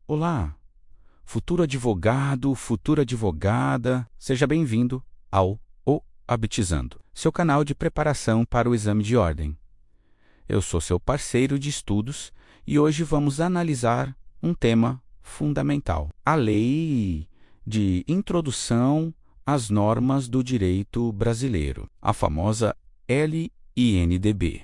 Olá, futuro advogado, futura advogada, seja bem-vindo ao O Habitizando, seu canal de preparação para o exame de ordem. Eu sou seu parceiro de estudos e hoje vamos analisar um tema fundamental: a Lei de Introdução às Normas do Direito Brasileiro, a famosa LINDB.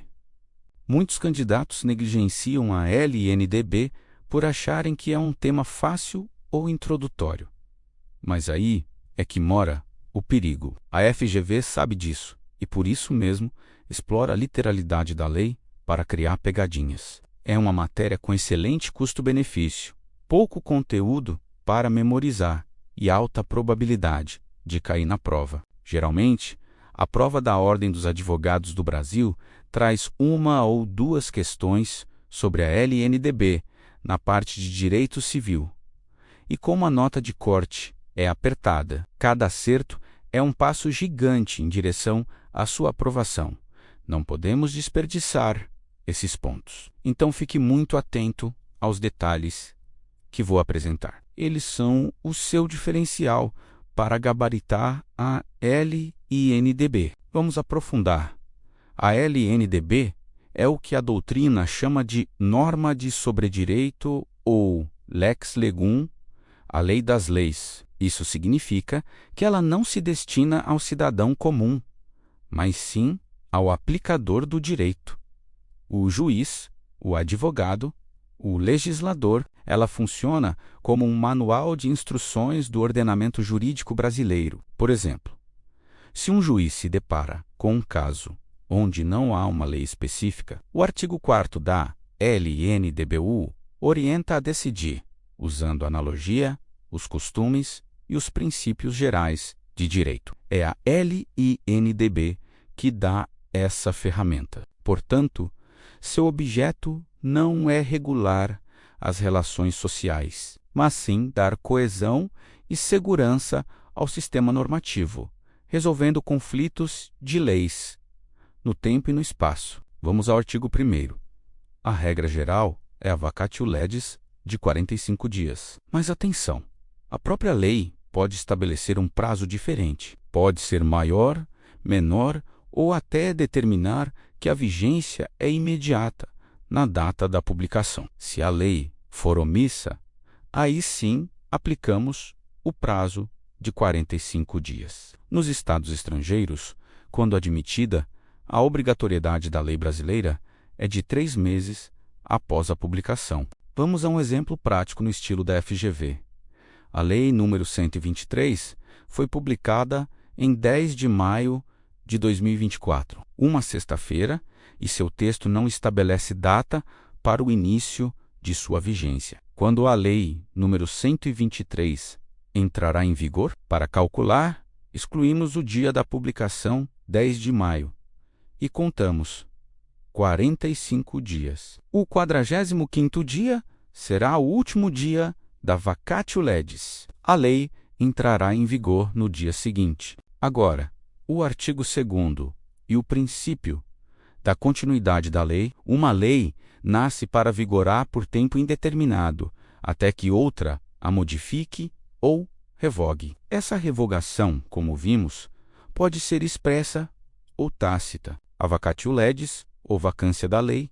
Muitos candidatos negligenciam a LINDB por acharem que é um tema fácil ou introdutório. Mas aí é que mora o perigo. A FGV sabe disso e, por isso mesmo, explora a literalidade da lei para criar pegadinhas. É uma matéria com excelente custo-benefício, pouco conteúdo para memorizar e alta probabilidade de cair na prova. Geralmente, a prova da Ordem dos Advogados do Brasil traz uma ou duas questões sobre a LNDB na parte de direito civil. E como a nota de corte é apertada, cada acerto é um passo gigante em direção à sua aprovação. Não podemos desperdiçar esses pontos. Então fique muito atento aos detalhes que vou apresentar. Eles são o seu diferencial para gabaritar a LINDB. Vamos aprofundar. A LNDB é o que a doutrina chama de norma de sobredireito ou lex legum, a lei das leis. Isso significa que ela não se destina ao cidadão comum, mas sim ao aplicador do direito. O juiz, o advogado, o legislador. Ela funciona como um manual de instruções do ordenamento jurídico brasileiro. Por exemplo, se um juiz se depara com um caso onde não há uma lei específica, o artigo 4º da LNDBU orienta a decidir, usando a analogia, os costumes e os princípios gerais de direito. É a LINDB que dá essa ferramenta. Portanto, seu objeto não é regular as relações sociais, mas sim dar coesão e segurança ao sistema normativo, resolvendo conflitos de leis no tempo e no espaço. Vamos ao artigo 1º. A regra geral é a vacatio legis de 45 dias. Mas atenção, a própria lei pode estabelecer um prazo diferente. Pode ser maior, menor ou até determinar que a vigência é imediata na data da publicação. Se a lei for omissa, aí sim aplicamos o prazo de 45 dias. Nos estados estrangeiros, quando admitida, a obrigatoriedade da lei brasileira é de 3 meses após a publicação. Vamos a um exemplo prático no estilo da FGV. A Lei nº 123 foi publicada em 10 de maio de 2024, uma sexta-feira, e seu texto não estabelece data para o início de sua vigência. Quando a Lei nº 123 entrará em vigor? Para calcular, excluímos o dia da publicação, 10 de maio, e contamos 45 dias. O 45º dia será o último dia da vacatio legis. A lei entrará em vigor no dia seguinte. Agora, o artigo 2º e o princípio da continuidade da lei. Uma lei nasce para vigorar por tempo indeterminado, até que outra a modifique ou revogue. Essa revogação, como vimos, pode ser expressa ou tácita. A vacatio legis, ou vacância da lei,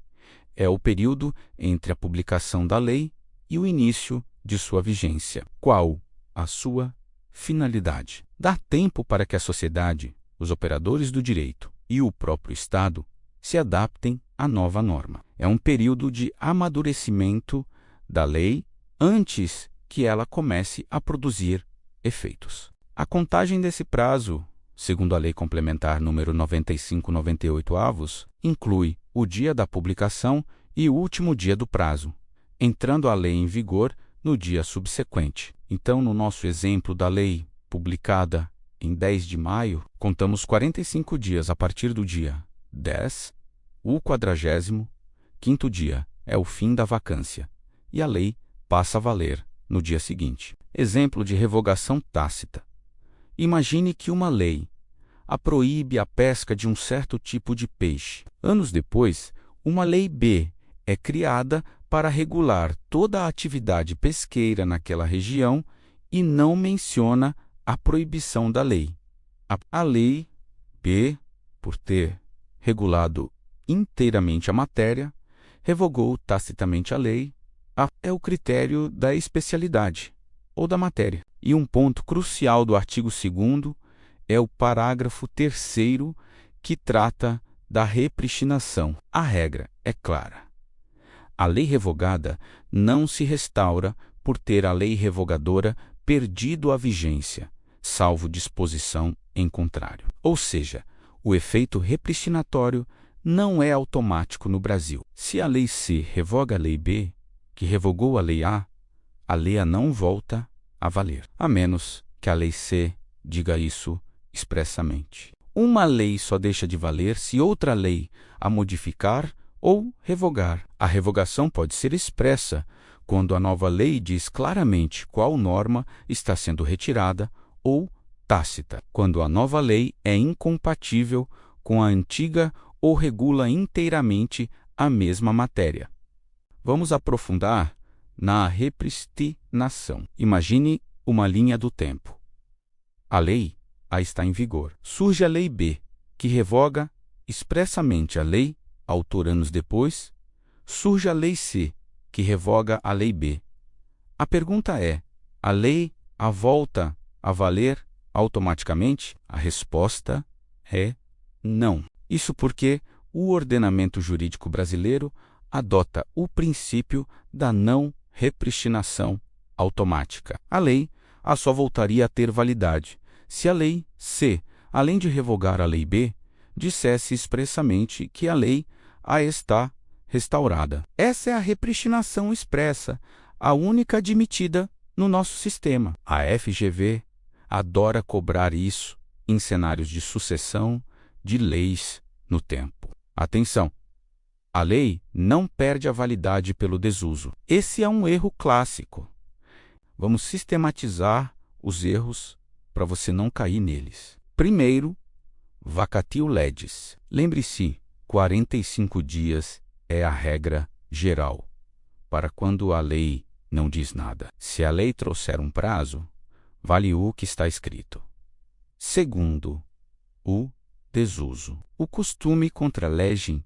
é o período entre a publicação da lei e o início de sua vigência. Qual a sua finalidade? Dar tempo para que a sociedade, os operadores do direito e o próprio Estado se adaptem à nova norma. É um período de amadurecimento da lei antes que ela comece a produzir efeitos. A contagem desse prazo, segundo a Lei Complementar número 9598-avos, inclui o dia da publicação e o último dia do prazo, entrando a lei em vigor no dia subsequente. Então, no nosso exemplo da lei publicada em 10 de maio, contamos 45 dias a partir do dia 10, o 45º dia é o fim da vacância, e a lei passa a valer no dia seguinte. Exemplo de revogação tácita. Imagine que uma lei a proíbe a pesca de um certo tipo de peixe. Anos depois, uma lei B é criada para regular toda a atividade pesqueira naquela região e não menciona a proibição da lei. A lei B, por ter regulado inteiramente a matéria, revogou tacitamente a lei. A é o critério da especialidade ou da matéria. E um ponto crucial do artigo 2º é o parágrafo 3º, que trata da repristinação. A regra é clara. A lei revogada não se restaura por ter a lei revogadora perdido a vigência, salvo disposição em contrário. Ou seja, o efeito repristinatório não é automático no Brasil. Se a lei C revoga a lei B, que revogou a lei A não volta a valer, a menos que a lei C diga isso expressamente. Uma lei só deixa de valer se outra lei a modificar ou revogar. A revogação pode ser expressa quando a nova lei diz claramente qual norma está sendo retirada, ou tácita, quando a nova lei é incompatível com a antiga ou regula inteiramente a mesma matéria. Vamos aprofundar na repristinação. Imagine uma linha do tempo. A lei A está em vigor. Surge a lei B, que revoga expressamente a lei. Autor anos depois, surge a lei C, que revoga a lei B. A pergunta é: a lei A volta a valer automaticamente? A resposta é não. Isso porque o ordenamento jurídico brasileiro adota o princípio da não repristinação automática. A lei A só voltaria a ter validade se a lei C, além de revogar a lei B, dissesse expressamente que a lei A está restaurada. Essa é a repristinação expressa, a única admitida no nosso sistema. A FGV adora cobrar isso em cenários de sucessão de leis no tempo. Atenção! A lei não perde a validade pelo desuso. Esse é um erro clássico. Vamos sistematizar os erros para você não cair neles. Primeiro, vacatio legis. Lembre-se, 45 dias é a regra geral para quando a lei não diz nada. Se a lei trouxer um prazo, vale o que está escrito. Segundo, o desuso. O costume contra legem,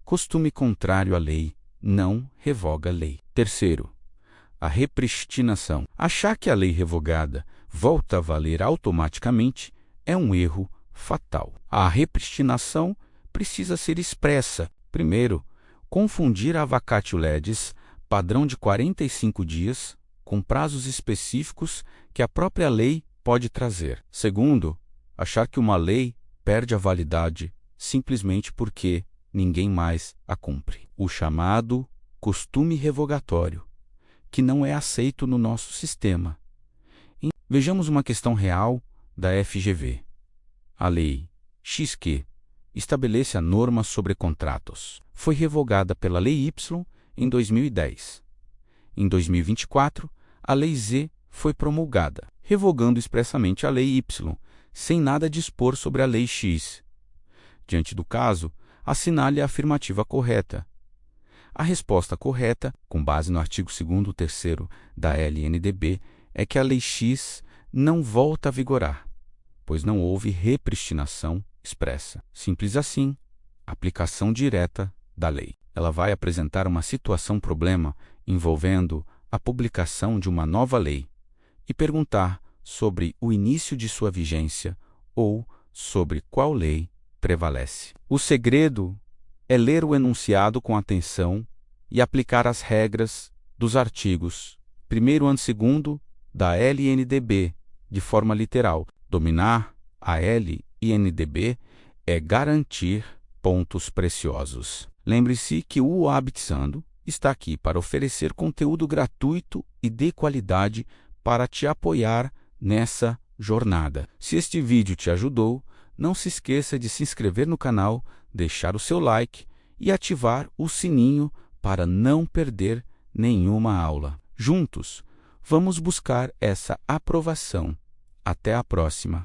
costume contrário à lei, não revoga a lei. Terceiro, a repristinação. Achar que a lei revogada volta a valer automaticamente é um erro fatal. A repristinação precisa ser expressa. Primeiro, confundir a vacatio legis, padrão de 45 dias, com prazos específicos que a própria lei pode trazer. Segundo, achar que uma lei perde a validade simplesmente porque ninguém mais a cumpre. O chamado costume revogatório, que não é aceito no nosso sistema. Vejamos uma questão real da FGV. A lei XQ estabelece a norma sobre contratos. Foi revogada pela lei Y em 2010. Em 2024, a lei Z foi promulgada, revogando expressamente a lei Y, sem nada dispor sobre a lei X. Diante do caso, assinale a afirmativa correta. A resposta correta, com base no artigo 2º e 3º da LNDB, é que a lei X não volta a vigorar, pois não houve repristinação expressa. Simples assim, aplicação direta da lei. Ela vai apresentar uma situação-problema envolvendo a publicação de uma nova lei e perguntar sobre o início de sua vigência ou sobre qual lei prevalece. O segredo é ler o enunciado com atenção e aplicar as regras dos artigos 1º e 2º da LNDB de forma literal. Dominar a LNDB é garantir pontos preciosos. Lembre-se que o Habitizando está aqui para oferecer conteúdo gratuito e de qualidade para te apoiar nessa jornada. Se este vídeo te ajudou, não se esqueça de se inscrever no canal, deixar o seu like e ativar o sininho para não perder nenhuma aula. Juntos, vamos buscar essa aprovação. Até a próxima!